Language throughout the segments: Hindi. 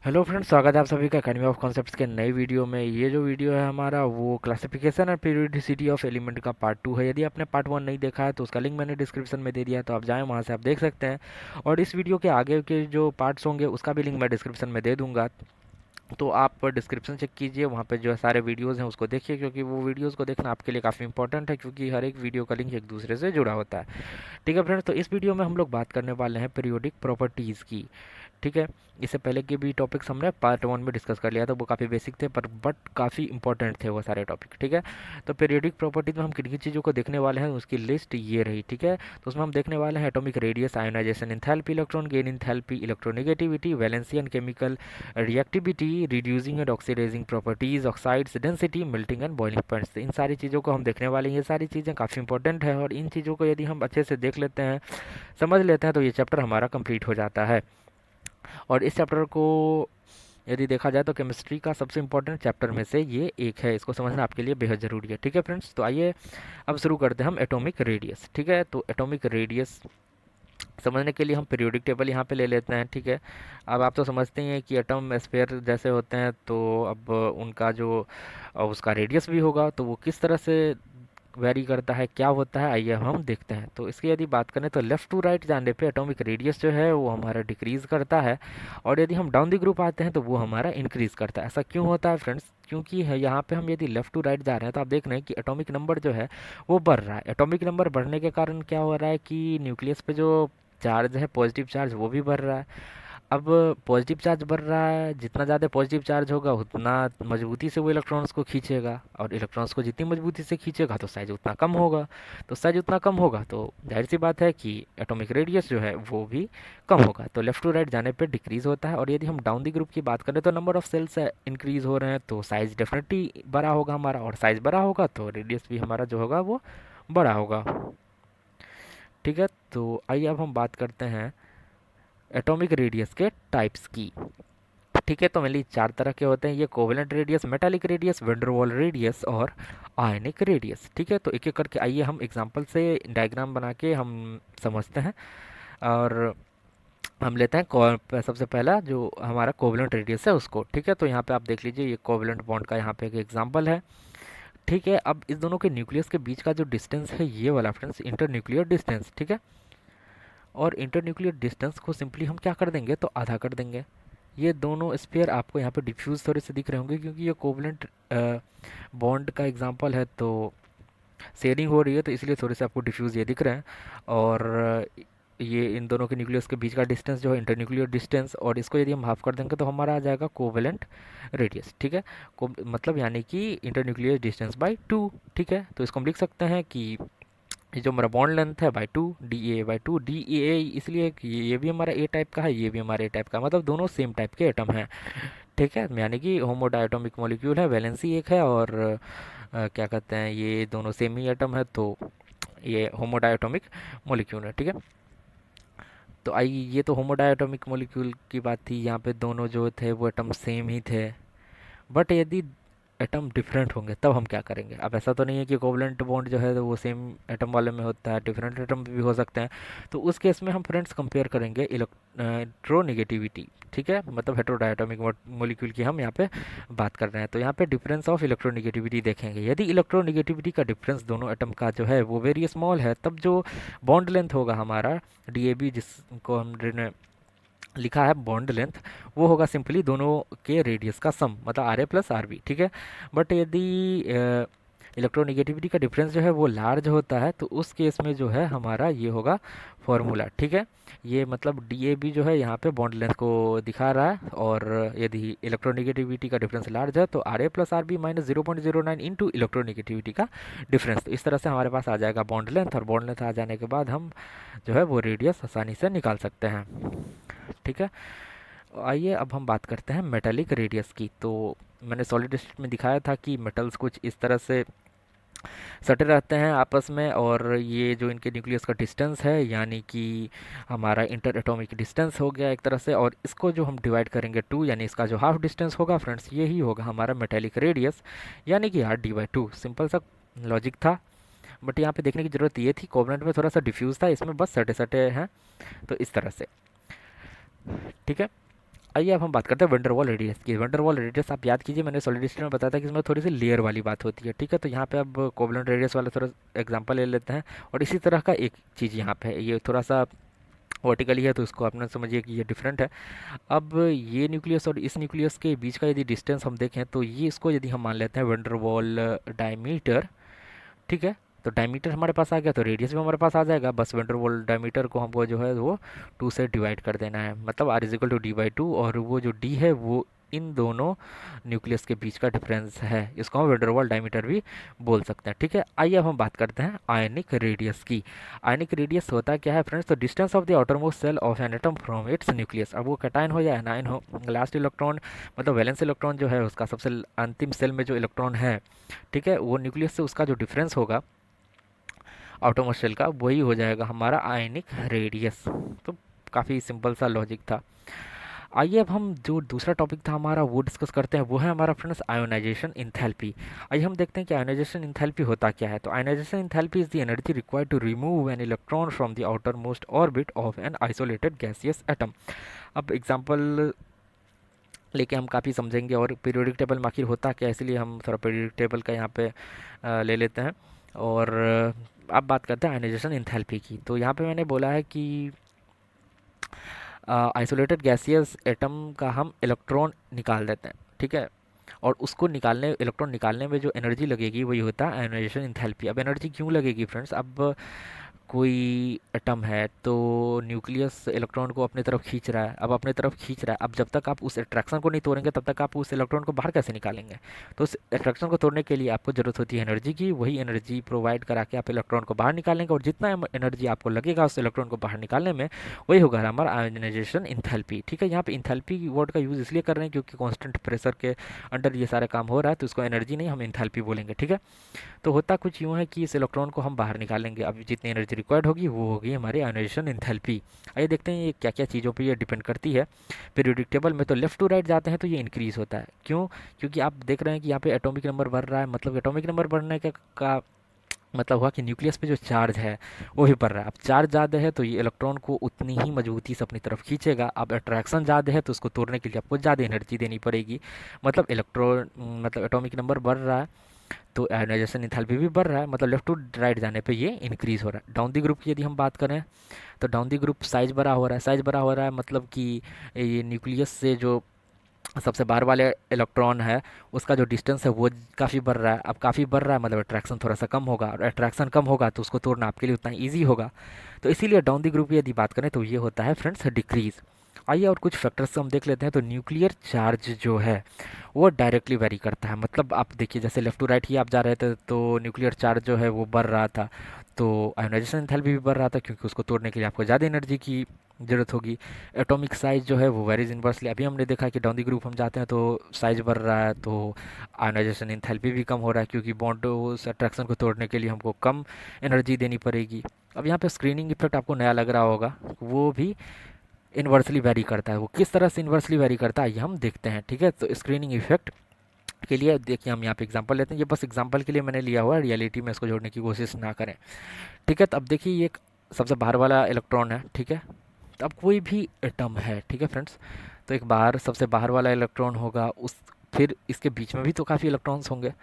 हेलो फ्रेंड्स, स्वागत है आप सभी का एकेडमी ऑफ कॉन्सेप्ट्स के नई वीडियो में। ये जो वीडियो है हमारा वो क्लासिफिकेशन और पीरियोडिसिटी ऑफ एलिमेंट का पार्ट 2 है। यदि आपने पार्ट 1 नहीं देखा है तो उसका लिंक मैंने डिस्क्रिप्शन में दे दिया है, तो आप जाएं वहां से आप देख सकते हैं। और इस वीडियो के आगे के जो पार्ट्स होंगे उसका भी लिंक मैं डिस्क्रिप्शन में दे दूंगा। तो आप डिस्क्रिप्शन चेक कीजिए, वहाँ पे जो है सारे वीडियोस हैं उसको देखिए, क्योंकि वो वीडियोस को देखना आपके लिए काफ़ी इंपॉर्टेंट है, क्योंकि हर एक वीडियो का लिंक एक दूसरे से जुड़ा होता है। ठीक है फ्रेंड्स, तो इस वीडियो में हम लोग बात करने वाले हैं पीरियोडिक प्रॉपर्टीज़ की। ठीक है, इससे पहले के भी टॉपिक्स हमने पार्ट 1 में डिस्कस कर लिया था, वो काफ़ी बेसिक थे पर बट काफ़ी इंपॉर्टेंट थे वो सारे टॉपिक। ठीक है, तो पीरियोडिक प्रॉपर्टीज में हम किन किन चीज़ों को देखने वाले हैं उसकी लिस्ट ये रही। ठीक है, तो उसमें हम देखने वाले हैं atomic radius, ionisation enthalpy, electron gain enthalpy, electronegativity, valency and chemical reactivity, reducing and oxidising properties, oxides density, melting and boiling points. इन सारी चीज़ों को हम देखने वाले हैं। ये सारी चीज़ें काफ़ी इंपॉर्टेंट है और इन चीज़ों को यदि हम अच्छे से देख लेते हैं, समझ लेते हैं, तो ये चैप्टर हमारा कंप्लीट हो जाता है। और इस चैप्टर को यदि देखा जाए तो केमिस्ट्री का सबसे इंपॉर्टेंट चैप्टर में से ये एक है। इसको समझना आपके लिए बेहद ज़रूरी है। ठीक है फ्रेंड्स, तो आइए अब शुरू करते हैं हम एटॉमिक रेडियस। ठीक है, तो एटॉमिक रेडियस समझने के लिए हम पीरियोडिक टेबल यहाँ पे ले लेते हैं। ठीक है, अब आप तो समझते ही हैं कि एटम स्फीयर जैसे होते हैं, तो अब उनका जो उसका रेडियस भी होगा, तो वो किस तरह से वेरी करता है, क्या होता है, आइए हम देखते हैं। तो इसकी यदि बात करें तो लेफ़्ट टू राइट जाने पे एटॉमिक रेडियस जो है वो हमारा डिक्रीज़ करता है, और यदि हम डाउन द ग्रुप आते हैं तो वो हमारा इंक्रीज़ करता है। ऐसा क्यों होता है फ्रेंड्स? क्योंकि है यहाँ पे हम यदि लेफ़्ट टू राइट जा रहे हैं तो आप देख रहे हैं कि एटॉमिक नंबर जो है वो बढ़ रहा है। एटॉमिक नंबर बढ़ने के कारण क्या हो रहा है कि न्यूक्लियस पे जो चार्ज है, पॉजिटिव चार्ज, वो भी बढ़ रहा है। अब पॉजिटिव चार्ज बढ़ रहा है, जितना ज़्यादा पॉजिटिव चार्ज होगा उतना मजबूती से वो इलेक्ट्रॉन्स को खींचेगा, और इलेक्ट्रॉन्स को जितनी मजबूती से खींचेगा तो साइज उतना कम होगा। तो साइज उतना कम होगा तो जाहिर सी बात है कि एटॉमिक रेडियस जो है वो भी कम होगा। तो लेफ्ट टू राइट जाने पे डिक्रीज होता है। और यदि हम डाउन दी ग्रुप की बात करें तो नंबर ऑफ सेल्स इंक्रीज हो रहे हैं, तो साइज डेफिनेटली बड़ा होगा हमारा, और साइज बड़ा होगा तो रेडियस भी हमारा जो होगा वो बड़ा होगा। ठीक है, तो आइए अब हम बात करते हैं एटॉमिक रेडियस के टाइप्स की। ठीक है, तो मेनली चार तरह के होते हैं ये: covalent radius, metallic radius, Van der Waals radius और आयनिक रेडियस। ठीक है, तो एक एक करके आइए हम एग्जांपल से डायग्राम बना के हम समझते हैं। और हम लेते हैं सबसे पहला जो हमारा कोवेलेंट रेडियस है उसको। ठीक है, तो यहाँ पे आप देख लीजिए, ये कोवेलेंट बॉन्ड का यहाँ पे एक एग्जाम्पल है। ठीक है, अब इस दोनों के न्यूक्लियस के बीच का जो डिस्टेंस है ये वाला फ्रेंड्स, इंटर न्यूक्लियर डिस्टेंस। ठीक है, और इंटर न्यूक्लियर डिस्टेंस को सिंपली हम क्या कर देंगे, तो आधा कर देंगे। ये दोनों स्पेयर आपको यहाँ पे डिफ्यूज थोड़े से दिख रहे होंगे, क्योंकि ये कोवलेंट बॉन्ड का एग्जांपल है, तो शेयरिंग हो रही है, तो इसलिए थोड़े से आपको डिफ्यूज ये दिख रहे हैं। और ये इन दोनों के न्यूक्लियस के बीच का डिस्टेंस जो है इंटर न्यूक्लियर डिस्टेंस, और इसको यदि हम हाफ कर देंगे तो हमारा आ जाएगा कोवेलेंट रेडियस। ठीक है, मतलब यानी कि इंटर न्यूक्लियर डिस्टेंस बाई 2। ठीक है, तो इसको हम लिख सकते हैं कि ये जो हमारा बॉन्ड लेंथ है by 2, D A D A, इसलिए कि ये भी हमारा ए टाइप का है, ये भी हमारा ए टाइप का है, मतलब दोनों सेम टाइप के एटम हैं। ठीक है, यानी कि होमोडायटोमिक मॉलिक्यूल है, वैलेंसी एक है, और क्या कहते हैं, ये दोनों सेम ही एटम है, तो ये होमोडायटोमिक मॉलिक्यूल है। ठीक है, तो आइए, ये तो होमोडायटोमिक मॉलिक्यूल की बात थी, यहाँ पे दोनों जो थे वो एटम सेम ही थे। बट यदि एटम डिफरेंट होंगे तब हम क्या करेंगे? अब ऐसा तो नहीं है कि कोवलेंट बॉन्ड जो है तो वो सेम एटम वाले में होता है, डिफरेंट एटम भी हो सकते हैं। तो उस केस में हम फ्रेंड्स कंपेयर करेंगे इलेक्ट्रोनेगेटिविटी। ठीक है, मतलब हेटेरोडायटोमिक मॉलिक्यूल की हम यहाँ पे बात कर रहे हैं, तो यहाँ पे डिफरेंस ऑफ इलेक्ट्रोनेगेटिविटी देखेंगे। यदि इलेक्ट्रोनेगेटिविटी का डिफरेंस दोनों एटम का जो है वो वेरी स्मॉल है, तब जो बॉन्ड लेंथ होगा हमारा डी जिसको हम लिखा है बॉन्ड लेंथ, वो होगा सिंपली दोनों के रेडियस का सम, मतलब R A plus R B. ठीक है, बट यदि इलेक्ट्रोनेगेटिविटी का डिफरेंस जो है वो लार्ज होता है, तो उस केस में जो है हमारा ये होगा फॉर्मूला। ठीक है, ये मतलब डी ए बी जो है यहाँ पे बॉन्ड लेंथ को दिखा रहा है, और यदि इलेक्ट्रोनेगेटिविटी का डिफरेंस लार्ज है तो R A plus R B minus 0.09 into electronegativity का डिफरेंस। तो इस तरह से हमारे पास आ जाएगा बॉन्ड लेंथ, और बॉन्ड लेंथ आ जाने के बाद हम जो है वो रेडियस आसानी से निकाल सकते हैं। ठीक है, आइए अब हम बात करते हैं मेटालिक रेडियस की। तो मैंने सॉलिड स्टेट में दिखाया था कि मेटल्स कुछ इस तरह से सटे रहते हैं आपस में, और ये जो इनके न्यूक्लियस का डिस्टेंस है यानी कि हमारा इंटर एटॉमिक डिस्टेंस हो गया एक तरह से, और इसको जो हम डिवाइड करेंगे 2, यानी इसका जो हाफ डिस्टेंस होगा फ्रेंड्स, यही होगा हमारा मेटालिक रेडियस, यानी कि R/2। सिंपल सा लॉजिक था, बट यहाँ पे देखने की ज़रूरत ये थी, कोवेलेंट में थोड़ा सा डिफ्यूज था, इसमें बस सटे सटे हैं, तो इस तरह से। ठीक है, आइए अब हम बात करते हैं वंडरवॉल रेडियस की। वंडरवॉल रेडियस आप याद कीजिए, मैंने सॉलिड स्टेट में बताया था कि इसमें थोड़ी सी लेयर वाली बात होती है, ठीक है। तो यहाँ पे अब कोवलेंट रेडियस वाला थोड़ा एग्जांपल ले लेते हैं, और इसी तरह का एक चीज़ यहाँ पे है, ये थोड़ा सा वर्टिकली है तो इसको आपने समझिए कि ये डिफरेंट है। अब ये न्यूक्लियस और इस न्यूक्लियस के बीच का यदि डिस्टेंस हम देखें तो ये इसको यदि हम मान लेते हैं वंडरवॉल डायमीटर, ठीक है। तो डायमीटर हमारे पास आ गया तो रेडियस भी हमारे पास आ जाएगा। बस वंडरवॉल डायमीटर को हमको जो है वो 2 से डिवाइड कर देना है, मतलब R is equal to D by two, और वो जो डी है वो इन दोनों न्यूक्लियस के बीच का डिफरेंस है। इसको हम वंडरवॉल डायमीटर भी बोल सकते हैं, ठीक है। आइए अब हम बात करते हैं आयनिक रेडियस की। आयनिक रेडियस होता क्या है फ्रेंड्स? तो distance of the outermost shell of an atom from its nucleus. अब वो कैटायन हो या एनायन हो, लास्ट इलेक्ट्रॉन मतलब वैलेंस इलेक्ट्रॉन जो है उसका सबसे अंतिम सेल में जो इलेक्ट्रॉन है, ठीक है, वो न्यूक्लियस से उसका जो डिफरेंस होगा आउटरमोस्ट शेल का, वही हो जाएगा हमारा आयनिक रेडियस। तो काफ़ी सिंपल सा लॉजिक था। आइए अब हम जो दूसरा टॉपिक था हमारा वो डिस्कस करते हैं, वो है हमारा फ्रेंड्स आयोनाइजेशन इंथैल्पी। आइए हम देखते हैं कि आयोनाइजेशन इंथैल्पी होता क्या है। तो ionisation enthalpy is the energy required to remove an electron from the outer most orbit of an isolated gaseous atom. अब एग्जाम्पल लेके हम काफ़ी समझेंगे, और पीरियोडिक टेबल में आखिर होता क्या है, इसलिए हम थोड़ा पीरियोडिक टेबल का यहाँ पे ले लेते हैं। और अब बात करते हैं आयनाइजेशन इंथैल्पी की। तो यहाँ पे मैंने बोला है कि आइसोलेटेड गैसियस एटम का हम इलेक्ट्रॉन निकाल देते हैं, ठीक है, और उसको निकालने इलेक्ट्रॉन निकालने में जो एनर्जी लगेगी वही होता है आयनाइजेशन इंथैल्पी। अब एनर्जी क्यों लगेगी फ्रेंड्स? अब कोई एटम है तो न्यूक्लियस इलेक्ट्रॉन को अपनी तरफ खींच रहा है, अब अपने तरफ खींच रहा है, अब जब तक आप उस अट्रैक्शन को नहीं तोड़ेंगे तब तक आप उस इलेक्ट्रॉन को बाहर कैसे निकालेंगे? तो उस अट्रैक्शन को तोड़ने के लिए आपको ज़रूरत होती है एनर्जी की, वही एनर्जी प्रोवाइड करा के आप इलेक्ट्रॉन को बाहर निकालेंगे, और जितना एनर्जी आपको लगेगा उस इलेक्ट्रॉन को बाहर निकालने में, वही होगा हमारा आयोनाइजेशन इंथैल्पी, ठीक है। यहाँ पे इंथैल्पी वर्ड का यूज़ इसलिए कर रहे हैं क्योंकि कॉन्स्टेंट प्रेशर के अंडर ये सारा काम हो रहा है, तो उसको एनर्जी नहीं हम इंथैल्पी बोलेंगे, ठीक है। तो होता कुछ यूँ है कि इस इलेक्ट्रॉन को हम बाहर निकालेंगे, अब जितनी एनर्जी रिक्वायर्ड होगी वो होगी हमारी आयोनाइजेशन इंथैल्पी। आइए देखते हैं ये क्या क्या चीज़ों पे ये डिपेंड करती है। पीरियोडिक टेबल में तो लेफ्ट टू राइट जाते हैं तो ये इंक्रीज़ होता है। क्यों? क्योंकि आप देख रहे हैं कि यहाँ पे एटॉमिक नंबर बढ़ रहा है, मतलब एटॉमिक नंबर बढ़ने का मतलब हुआ कि न्यूक्लियस पे जो चार्ज है वो भी बढ़ रहा है। अब चार्ज ज़्यादा है तो ये इलेक्ट्रॉन को उतनी ही मजबूती से अपनी तरफ खींचेगा। अब अट्रैक्शन ज़्यादा है तो उसको तोड़ने के लिए आपको ज़्यादा एनर्जी देनी पड़ेगी, मतलब इलेक्ट्रॉन मतलब एटॉमिक नंबर बढ़ रहा है तो आयोनाइजेशन इंथैल्पी भी बढ़ रहा है, मतलब लेफ्ट टू राइट जाने पे ये इंक्रीज़ हो रहा है। डाउन दी ग्रुप की यदि हम बात करें तो डाउन दी ग्रुप साइज बड़ा हो रहा है। साइज बड़ा हो रहा है मतलब कि ये न्यूक्लियस से जो सबसे बाहर वाले इलेक्ट्रॉन है उसका जो डिस्टेंस है वो काफ़ी बढ़ रहा है। अब काफ़ी बढ़ रहा है मतलब अट्रैक्शन थोड़ा सा कम होगा, और अट्रैक्शन कम होगा तो उसको तोड़ना आपके लिए उतना ईजी होगा। तो इसीलिए डाउन दी ग्रुप की यदि बात करें तो ये होता है फ्रेंड्स डिक्रीज़। आइए और कुछ फैक्टर्स हम देख लेते हैं। तो न्यूक्लियर चार्ज जो है वो डायरेक्टली वेरी करता है, मतलब आप देखिए जैसे लेफ्ट टू राइट ही आप जा रहे थे तो न्यूक्लियर चार्ज जो है वो बढ़ रहा था, तो आयोनाइजेशन एंथैल्पी भी बढ़ रहा था क्योंकि उसको तोड़ने के लिए आपको ज़्यादा एनर्जी की ज़रूरत होगी। एटॉमिक साइज़ जो है वो वेरीज इन्वर्सली, अभी हमने देखा कि डाउन द ग्रुप हम जाते हैं तो साइज़ बढ़ रहा है, तो आयोनाइजेशन एंथैल्पी भी कम हो रहा है क्योंकि बॉन्ड उस अट्रैक्शन को तोड़ने के लिए हमको कम एनर्जी देनी पड़ेगी। अब यहाँ पे स्क्रीनिंग इफेक्ट आपको नया लग रहा होगा, वो भी इन्वर्सली वेरी करता है। वो किस तरह से इन्वर्सली वेरी करता है ये हम देखते हैं, ठीक है। तो स्क्रीनिंग इफेक्ट के लिए देखिए हम यहाँ पे एग्जांपल लेते हैं, ये बस एग्जांपल के लिए मैंने लिया हुआ है, रियलिटी में इसको जोड़ने की कोशिश ना करें, ठीक है। तो अब देखिए ये एक सबसे बाहर वाला इलेक्ट्रॉन है, ठीक है। तो अब कोई भी एटम है, ठीक है फ्रेंड्स, तो एक बाहर सबसे बाहर वाला इलेक्ट्रॉन होगा, उस फिर इसके बीच में भी तो काफ़ी इलेक्ट्रॉन्स होंगे।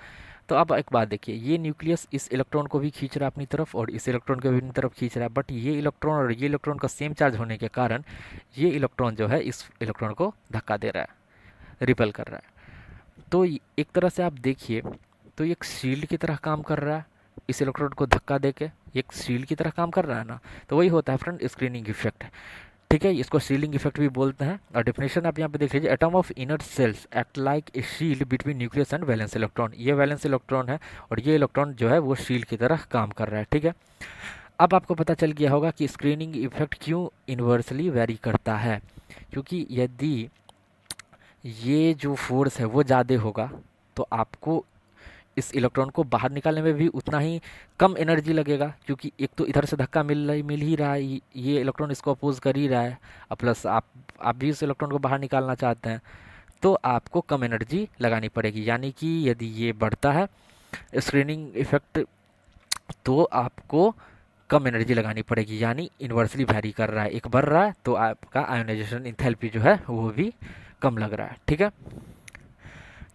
तो अब एक बात देखिए, ये न्यूक्लियस इस इलेक्ट्रॉन को भी खींच रहा है अपनी तरफ और इस इलेक्ट्रॉन को भी अपनी तरफ खींच रहा है, बट ये इलेक्ट्रॉन और ये इलेक्ट्रॉन का सेम चार्ज होने के कारण ये इलेक्ट्रॉन जो है इस इलेक्ट्रॉन को धक्का दे रहा है, रिपेल कर रहा है। तो एक तरह से आप देखिए तो ये एक शील्ड की तरह काम कर रहा है, इस इलेक्ट्रॉन को धक्का देके एक शील्ड की तरह काम कर रहा है ना। तो वही होता है फ्रेंड स्क्रीनिंग इफेक्ट, ठीक है। इसको शील्डिंग इफेक्ट भी बोलते हैं। और डेफिनेशन आप यहाँ पे देख लीजिए, atom of inner shells act like a shield between nucleus and valence electron. ये वैलेंस इलेक्ट्रॉन है और ये इलेक्ट्रॉन जो है वो शील्ड की तरह काम कर रहा है, ठीक है। अब आपको पता चल गया होगा कि स्क्रीनिंग इफेक्ट क्यों इन्वर्सली वेरी करता है, क्योंकि यदि ये जो फोर्स है वो ज़्यादा होगा तो आपको इस इलेक्ट्रॉन को बाहर निकालने में भी उतना ही कम एनर्जी लगेगा, क्योंकि एक तो इधर से धक्का मिल ही रहा है, ये इलेक्ट्रॉन इसको अपोज कर ही रहा है, और प्लस आप भी इस इलेक्ट्रॉन को बाहर निकालना चाहते हैं, तो आपको कम एनर्जी लगानी पड़ेगी। यानी कि यदि ये बढ़ता है स्क्रीनिंग इफेक्ट तो आपको कम एनर्जी लगानी पड़ेगी, यानी इन्वर्सली वैरी कर रहा है, एक बढ़ रहा है तो आपका आयोनाइजेशन इंथैल्पी जो है वो भी कम लग रहा है। ठीक है,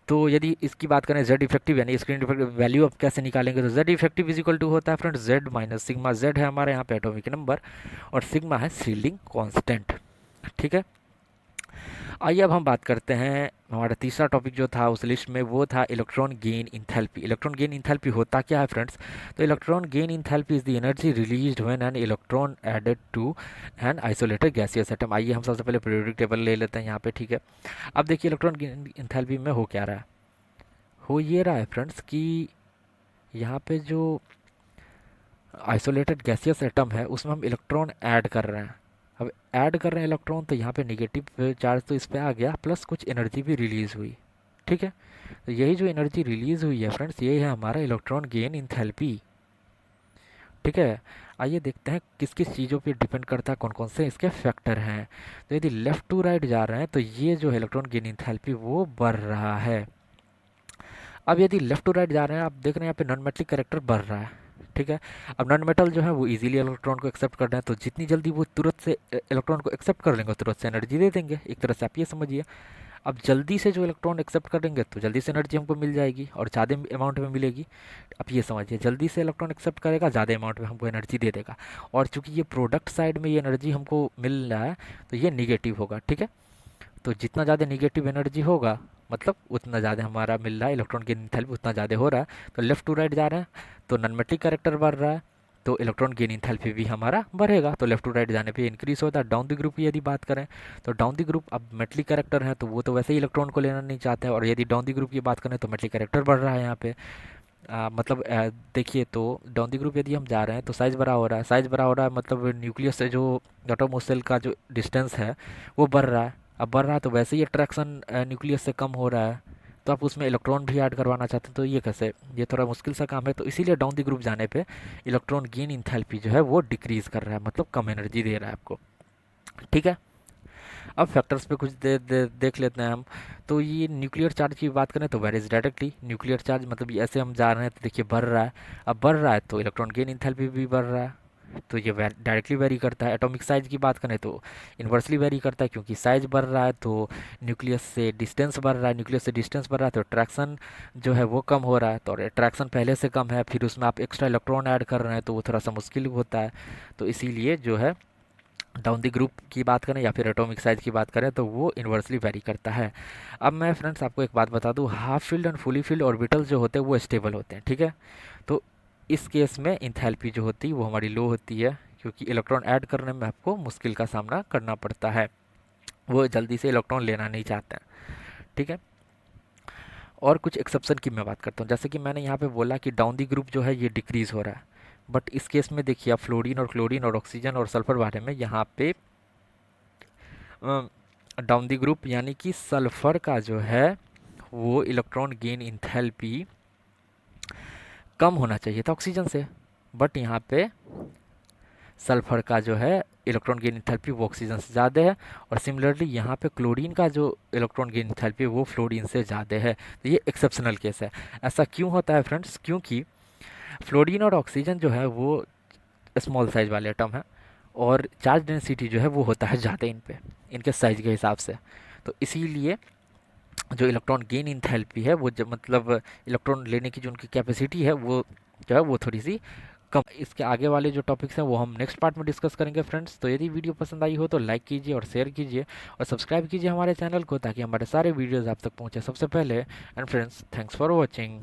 तो यदि इसकी बात करें जेड इफेक्टिव यानी स्क्रीन इफेक्टिव वैल्यू आप कैसे निकालेंगे, तो Z effective is equal to होता है friends Z minus sigma, Z है हमारे यहाँ पे एटॉमिक नंबर और सिग्मा है शील्डिंग कांस्टेंट। ठीक है, आइए अब हम बात करते हैं, हमारा तीसरा टॉपिक जो था उस लिस्ट में वो था electron gain enthalpy. Electron gain enthalpy होता क्या है फ्रेंड्स, तो electron gain enthalpy is the energy released when an electron added to an isolated gaseous atom. आइए हम सबसे पहले पीरियोडिक टेबल ले लेते हैं यहाँ पे। ठीक है, अब देखिए इलेक्ट्रॉन गेन इंथैल्पी में हो क्या रहा है, हो ये रहा है फ्रेंड्स कि यहाँ पे जो आइसोलेटेड गैसियस एटम है उसमें हम इलेक्ट्रॉन ऐड कर रहे हैं। अब ऐड कर रहे हैं इलेक्ट्रॉन तो यहाँ पे नेगेटिव चार्ज तो इस पे आ गया, प्लस कुछ एनर्जी भी रिलीज़ हुई। ठीक है, तो यही जो एनर्जी रिलीज़ हुई है फ्रेंड्स, ये है हमारा इलेक्ट्रॉन गेन इंथैल्पी। ठीक है, आइए देखते हैं किस किस चीज़ों पे डिपेंड करता है, कौन कौन से इसके फैक्टर हैं। तो यदि लेफ़्ट टू राइट जा रहे हैं तो ये जो है इलेक्ट्रॉन गेन इंथैल्पी वो बढ़ रहा है। अब यदि लेफ्ट टू राइट जा रहे हैं, आप देख रहे हैं यहाँ पे नॉन मेटलिक कैरेक्टर बढ़ रहा है। ठीक है, अब नॉन मेटल जो है वो इजीली इलेक्ट्रॉन को एक्सेप्ट कर रहे हैं, तो जितनी जल्दी वो तुरंत से इलेक्ट्रॉन को एक्सेप्ट कर लेंगे तुरंत से एनर्जी दे देंगे, एक तरह से आप ये समझिए। अब जल्दी से जो इलेक्ट्रॉन एक्सेप्ट करेंगे तो जल्दी से एनर्जी हमको मिल जाएगी और ज़्यादा अमाउंट में मिलेगी। अब ये समझिए, जल्दी से इलेक्ट्रॉन एक्सेप्ट करेगा, ज़्यादा अमाउंट में हमको एनर्जी दे देगा, और चूंकि ये प्रोडक्ट साइड में ये एनर्जी हमको मिल रहा है तो ये निगेटिव होगा। ठीक है, तो जितना ज़्यादा निगेटिव एनर्जी होगा मतलब उतना ज़्यादा हमारा मिल रहा है, इलेक्ट्रॉन की इंथैल्पी उतना ज़्यादा हो रहा है। तो लेफ्ट टू राइट जा रहे हैं तो नॉन मेटलिक कैरेक्टर बढ़ रहा है, तो इलेक्ट्रॉन गेन इंथैल्पी भी हमारा बढ़ेगा, तो लेफ्ट टू राइट जाने पे इंक्रीज होता है। डाउन द ग्रुप की यदि बात करें तो डाउन द ग्रुप, अब मेटलिक कैरेक्टर है तो वो तो वैसे ही इलेक्ट्रॉन को लेना नहीं चाहते हैं, और यदि डाउन द ग्रुप की बात करें तो मेटलिक कैरेक्टर बढ़ रहा है यहाँ पे। मतलब देखिए, तो डाउन द ग्रुप यदि हम जा रहे हैं तो साइज़ बड़ा हो रहा है, साइज़ बड़ा हो रहा है मतलब न्यूक्लियस से जो एटॉम सेल का जो डिस्टेंस है वो बढ़ रहा है। अब बढ़ रहा है तो वैसे ही अट्रैक्शन न्यूक्लियस से कम हो रहा है, तो आप उसमें इलेक्ट्रॉन भी ऐड करवाना चाहते हैं, तो ये कैसे, ये थोड़ा मुश्किल सा काम है। तो इसीलिए डाउन द ग्रुप जाने पे इलेक्ट्रॉन गेन इंथैल्पी जो है वो डिक्रीज़ कर रहा है, मतलब कम एनर्जी दे रहा है आपको। ठीक है, अब फैक्टर्स पे कुछ देख लेते हैं हम। तो ये न्यूक्लियर चार्ज की बात करें तो वेरीज डायरेक्टली, न्यूक्लियर चार्ज मतलब ऐसे हम जा रहे हैं तो देखिए बढ़ रहा है। अब बढ़ रहा है तो इलेक्ट्रॉन गेन इंथैल्पी भी बढ़ रहा है, तो ये डायरेक्टली वेरी करता है। एटॉमिक साइज की बात करें तो इन्वर्सली वेरी करता है, क्योंकि साइज बढ़ रहा है तो न्यूक्लियस से डिस्टेंस बढ़ रहा है, न्यूक्लियस से डिस्टेंस बढ़ रहा है तो अट्रैक्शन जो है वो कम हो रहा है, तो अट्रैक्शन पहले से कम है, फिर उसमें आप एक्स्ट्रा इलेक्ट्रॉन ऐड कर रहे हैं तो वो थोड़ा सा मुश्किल होता है। तो इसीलिए जो है डाउन द ग्रुप की बात करें या फिर एटॉमिक साइज की बात करें तो वो इन्वर्सली वेरी करता है। अब मैं फ्रेंड्स आपको एक बात बता दूं, half field and fully field orbitals जो होते हैं वो स्टेबल होते हैं। ठीक है, तो इस केस में इंथैल्पी जो होती है वो हमारी लो होती है, क्योंकि इलेक्ट्रॉन ऐड करने में आपको मुश्किल का सामना करना पड़ता है, वो जल्दी से इलेक्ट्रॉन लेना नहीं चाहते हैं। ठीक है, और कुछ एक्सेप्शन की मैं बात करता हूँ, जैसे कि मैंने यहाँ पे बोला कि डाउन दी ग्रुप जो है ये डिक्रीज़ हो रहा है, बट इस केस में देखिए आप फ्लोरीन और क्लोरीन और ऑक्सीजन और सल्फर बारे में यहाँ पे डाउन दी ग्रुप यानी कि सल्फर का जो है वो इलेक्ट्रॉन गेन इंथैल्पी कम होना चाहिए था ऑक्सीजन से, बट यहाँ पे सल्फर का जो है इलेक्ट्रॉन गेन इंथैल्पी वो ऑक्सीजन से ज़्यादा है, और सिमिलरली यहाँ पे क्लोरीन का जो इलेक्ट्रॉन गेन इंथैल्पी वो फ्लोरीन से ज़्यादा है। तो ये एक्सेप्शनल केस है। ऐसा क्यों होता है फ्रेंड्स, क्योंकि फ्लोरीन और ऑक्सीजन जो है वो स्मॉल साइज वाले एटम है, और चार्ज डेंसिटी जो है वो होता है ज़्यादा इन पे, इनके साइज के हिसाब से। तो इसीलिए जो इलेक्ट्रॉन गेन इंथैल्पी है वो जब मतलब इलेक्ट्रॉन लेने की जो उनकी कैपेसिटी है वो जो है वो थोड़ी सी कम। इसके आगे वाले जो टॉपिक्स हैं वो हम नेक्स्ट पार्ट में डिस्कस करेंगे फ्रेंड्स। तो यदि वीडियो पसंद आई हो तो लाइक कीजिए और शेयर कीजिए और सब्सक्राइब कीजिए हमारे चैनल को, ताकि हमारे सारे वीडियोज़ आप तक पहुँचे सबसे पहले। And friends, thanks for watching.